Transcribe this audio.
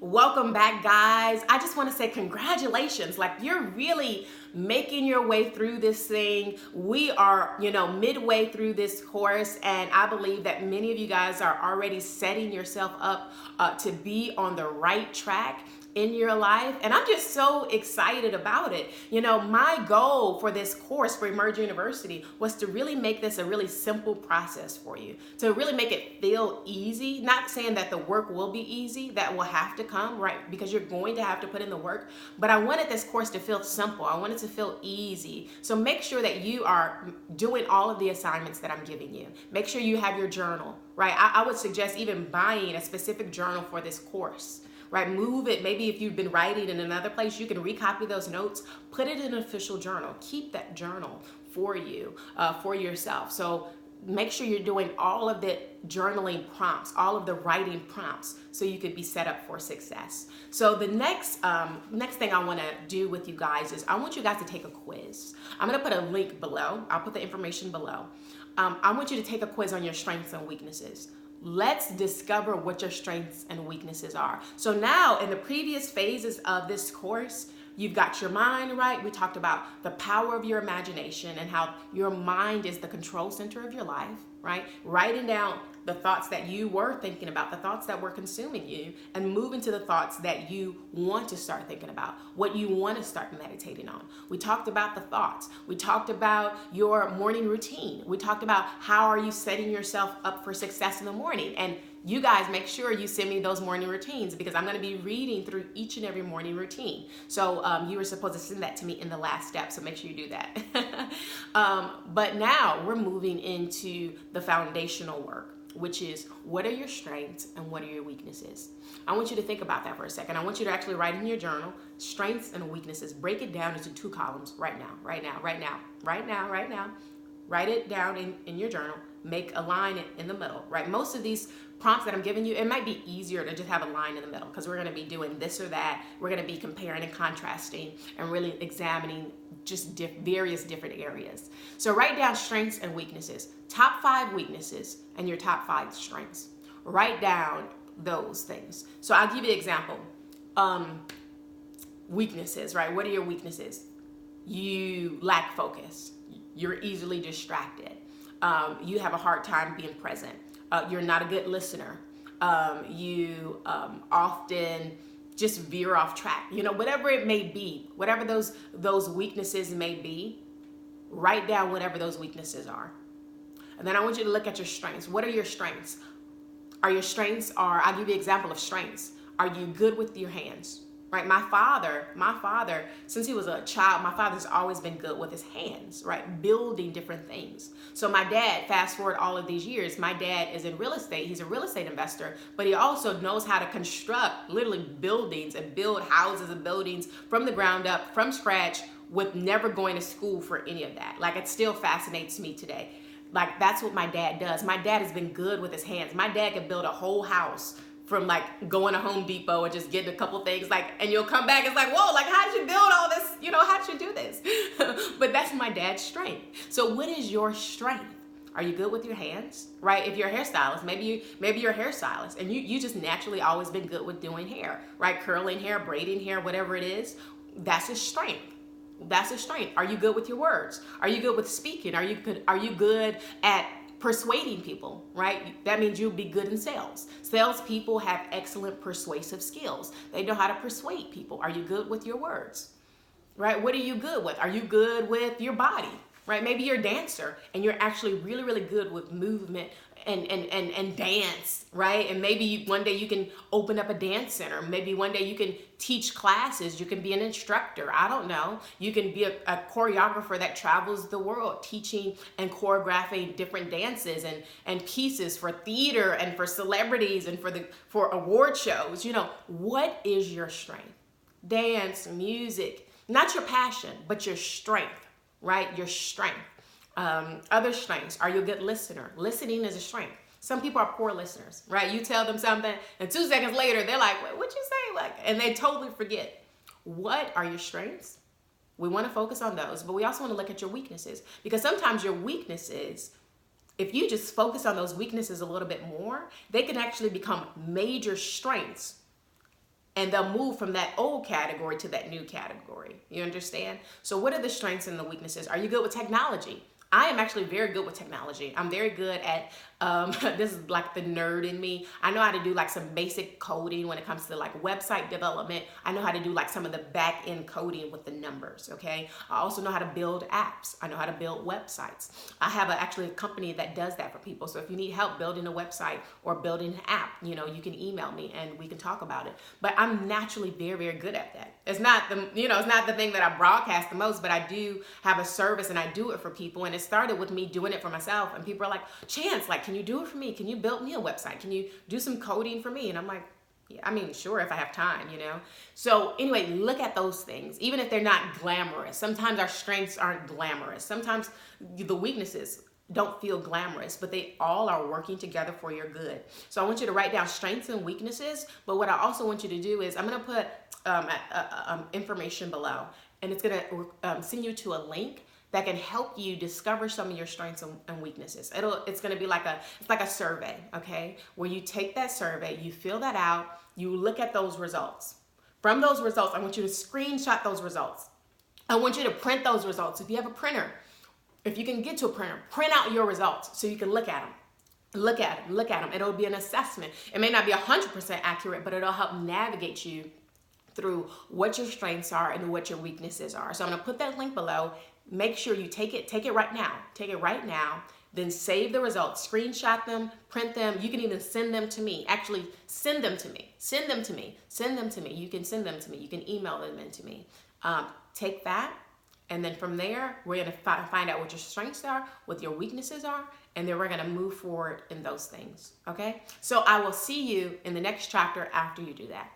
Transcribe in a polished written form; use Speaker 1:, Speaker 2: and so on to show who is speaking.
Speaker 1: Welcome back, guys. I just want to say congratulations. Like, you're really making your way through this thing. We are, midway through this course, and I believe that many of you guys are already setting yourself up to be on the right track in your life, and I'm just so excited about it. My goal for this course for Emerge University was to really make this a really simple process for you, to really make it feel easy. Not saying that the work will be easy, that will have to come, right? Because you're going to have to put in the work, but I wanted this course to feel simple. I wanted to feel easy. So make sure that you are doing all of the assignments that I'm giving you. Make sure you have your journal, right? I would suggest even buying a specific journal for this course. Right, move it. Maybe if you've been writing in another place, you can recopy those notes, put it in an official journal. Keep that journal for you, for yourself. So make sure you're doing all of the journaling prompts, all of the writing prompts, so you could be set up for success. So the next thing I want to do with you guys is I want you guys to take a quiz. I'm going to put a link below. I'll put the information below. I want you to take a quiz on your strengths and weaknesses. Let's discover what your strengths and weaknesses are. So now in the previous phases of this course, you've got your mind, right? We talked about the power of your imagination and how your mind is the control center of your life, right? Writing down the thoughts that you were thinking about, the thoughts that were consuming you, and moving to the thoughts that you want to start thinking about, what you want to start meditating on. We talked about the thoughts. We talked about your morning routine. We talked about how are you setting yourself up for success in the morning. And you guys make sure you send me those morning routines, because I'm going to be reading through each and every morning routine. So you were supposed to send that to me in the last step, so make sure you do that. But now we're moving into the foundational work, which is what are your strengths and what are your weaknesses. I want you to think about that for a second. I want you to actually write in your journal strengths and weaknesses. Break it down into 2 columns right now. Write it down in your journal. Make a line in the middle, right? Most of these prompts that I'm giving you, it might be easier to just have a line in the middle, because we're going to be doing this or that. We're going to be comparing and contrasting and really examining just various different areas. So write down strengths and weaknesses, top 5 weaknesses and your top 5 strengths. Write down those things. So I'll give you an example. Weaknesses, right? What are your weaknesses? You lack focus. You're easily distracted. You have a hard time being present. You're not a good listener. You often just veer off track. Whatever it may be, whatever those weaknesses may be, write down whatever those weaknesses are. And then I want you to look at your strengths. What are your strengths? I'll give you an example of strengths. Are you good with your hands? Right? My father, since he was a child, my father's always been good with his hands, right? Building different things. So my dad, fast forward all of these years, my dad is in real estate. He's a real estate investor, but he also knows how to construct literally buildings and build houses and buildings from the ground up, from scratch, with never going to school for any of that. Like, it still fascinates me today. Like, that's what my dad does. My dad has been good with his hands. My dad can build a whole house from like going to Home Depot and just getting a couple things, like, and you'll come back, it's like, whoa, like, how'd you build all this? How'd you do this? But that's my dad's strength. So what is your strength? Are you good with your hands, right? If you're a hairstylist, maybe you're a hairstylist and you just naturally always been good with doing hair, right? Curling hair, braiding hair, whatever it is, that's a strength. That's a strength. Are you good with your words? Are you good with speaking? Are you good at persuading people, right? That means you'll be good in sales. Salespeople have excellent persuasive skills. They know how to persuade people. Are you good with your words, right? What are you good with? Are you good with your body, right? Maybe you're a dancer and you're actually really, really good with movement and dance, right? And maybe one day you can open up a dance center. Maybe one day you can teach classes. You can be an instructor. I don't know. You can be a choreographer that travels the world teaching and choreographing different dances and pieces for theater and for celebrities and for award shows. What is your strength? Dance, music, not your passion, but your strength, right? Your strength. Other strengths. Are you a good listener? Listening is a strength. Some people are poor listeners, right? You tell them something and 2 seconds later, they're like, what'd you say? And they totally forget. What are your strengths? We want to focus on those, but we also want to look at your weaknesses, because sometimes your weaknesses, if you just focus on those weaknesses a little bit more, they can actually become major strengths and they'll move from that old category to that new category. You understand? So what are the strengths and the weaknesses? Are you good with technology? I am actually very good with technology. I'm very good at, this is like the nerd in me. I know how to do like some basic coding when it comes to like website development. I know how to do like some of the back end coding with the numbers, okay? I also know how to build apps. I know how to build websites. I have actually a company that does that for people. So if you need help building a website or building an app, you know, you can email me and we can talk about it. But I'm naturally very, very good at that. It's not the, you know, it's not the thing that I broadcast the most, but I do have a service and I do it for people. And it started with me doing it for myself. And people are like, Chance, like, can you do it for me? Can you build me a website? Can you do some coding for me? And I'm like, yeah, I mean, sure, if I have time, you know? So anyway, look at those things, even if they're not glamorous. Sometimes our strengths aren't glamorous. Sometimes the weaknesses don't feel glamorous, but they all are working together for your good. So I want you to write down strengths and weaknesses. But what I also want you to do is I'm going to put information below, and it's going to send you to a link that can help you discover some of your strengths and weaknesses. It's going to be like a survey, okay? Where you take that survey, you fill that out, you look at those results. From those results, I want you to screenshot those results. I want you to print those results. If you have a printer, if you can get to a printer, print out your results so you can look at them. Look at them. It'll be an assessment. It may not be 100% accurate, but it'll help navigate you through what your strengths are and what your weaknesses are. So I'm going to put that link below. Make sure you take it right now. Take it right now. Then save the results, screenshot them, print them. You can even send them to me. Actually, send them to me. Send them to me. Send them to me. You can send them to me. You can email them in to me. Take that. And then from there, we're going to find out what your strengths are, what your weaknesses are, and then we're going to move forward in those things. Okay? So I will see you in the next chapter after you do that.